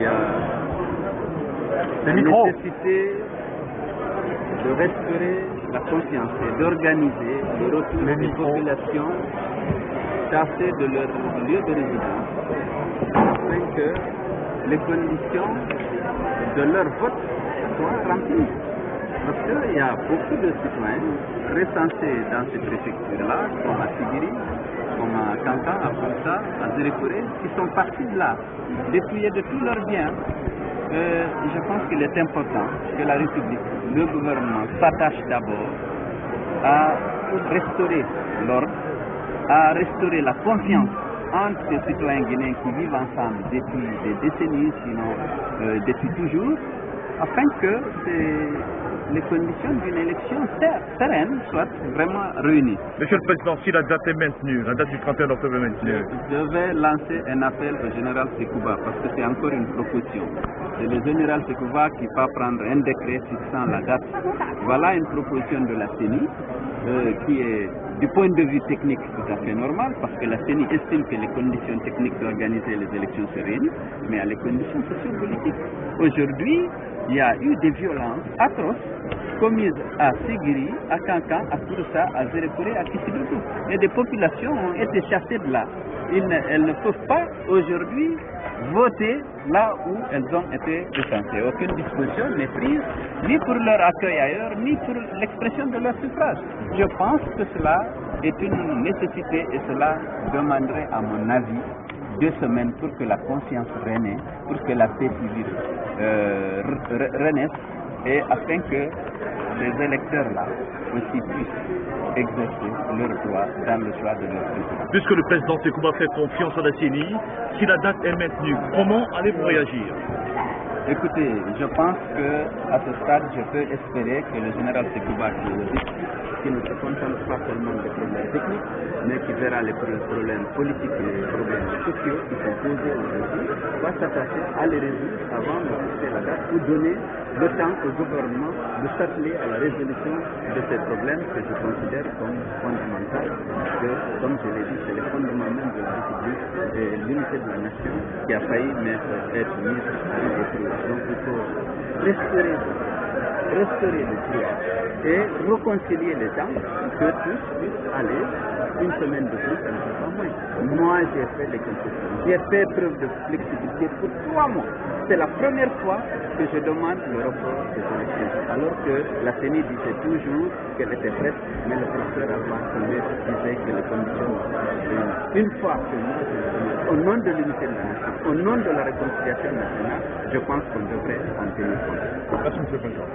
Il y a la nécessité de restaurer la confiance et d'organiser le retour des populations chassées de leur lieu de résidence afin que les conditions de leur vote soient remplies. Parce qu'il y a beaucoup de citoyens recensés dans ces préfectures-là, comme à Sigiri, comme à Kankan, à Foussa, à Zéréfouré, qui sont partis de là, dépouillés de tous leurs biens. Je pense qu'il est important que la République, le gouvernement s'attache d'abord à restaurer l'ordre, à restaurer la confiance entre les citoyens guinéens qui vivent ensemble depuis des décennies, sinon depuis toujours, afin que les conditions d'une élection sereine soient vraiment réunies. Monsieur le Président, si la date est maintenue, la date du 31 octobre est maintenue. Je vais lancer un appel au général Sekouba parce que c'est encore une proposition. C'est le général Sekouba qui va prendre un décret fixant la date. Voilà une proposition de la CENI qui est du point de vue technique tout à fait normal parce que la CENI estime que les conditions techniques d'organiser les élections se réunissent, mais à les conditions sociopolitiques. Aujourd'hui, il y a eu des violences atroces commises à Sigiri, à Kankan, à Kouroussa, à Zéréfouré, à Kisidougou. Et des populations ont été chassées de là. Elles ne peuvent pas aujourd'hui voter là où elles ont été recensées. Aucune disposition n'est prise ni pour leur accueil ailleurs, ni pour l'expression de leur suffrage. Je pense que cela est une nécessité et cela demanderait, à mon avis, 2 semaines pour que la conscience renaisse, pour que la paix civile renaisse et afin que les électeurs-là aussi puissent exercer leur droit dans le choix de leur président. Puisque le président Sekouba fait confiance à la CENI, si la date est maintenue, comment allez-vous réagir? Écoutez, je pense qu'à ce stade, je peux espérer que le général Sekouba, qui ne se contente pas seulement des problèmes techniques, mais qui verra les problèmes politiques et les problèmes sociaux qui sont posés aujourd'hui, va s'attacher à les résoudre avant de fixer la date ou donner le temps au gouvernement de s'atteler à la résolution de ces problèmes que je considère comme fondamentaux, parce que, comme je l'ai dit, c'est le fondement même de la République et l'unité de la nation qui a failli être mise à détruire. Donc il faut restaurer le droit et réconcilier les gens que tous puissent aller une semaine de plus, un peu pas moins. Moi, j'ai fait les concessions. J'ai fait preuve de flexibilité pour 3 mois. C'est la première fois que je demande le report des élections. Alors que la CENI disait toujours qu'elle était prête, mais le professeur Alban disait que les conditions étaient une fois que moi, au nom de l'unité de la nation, au nom de la réconciliation nationale, je pense qu'on devrait en tenir compte. Merci, M. le Président.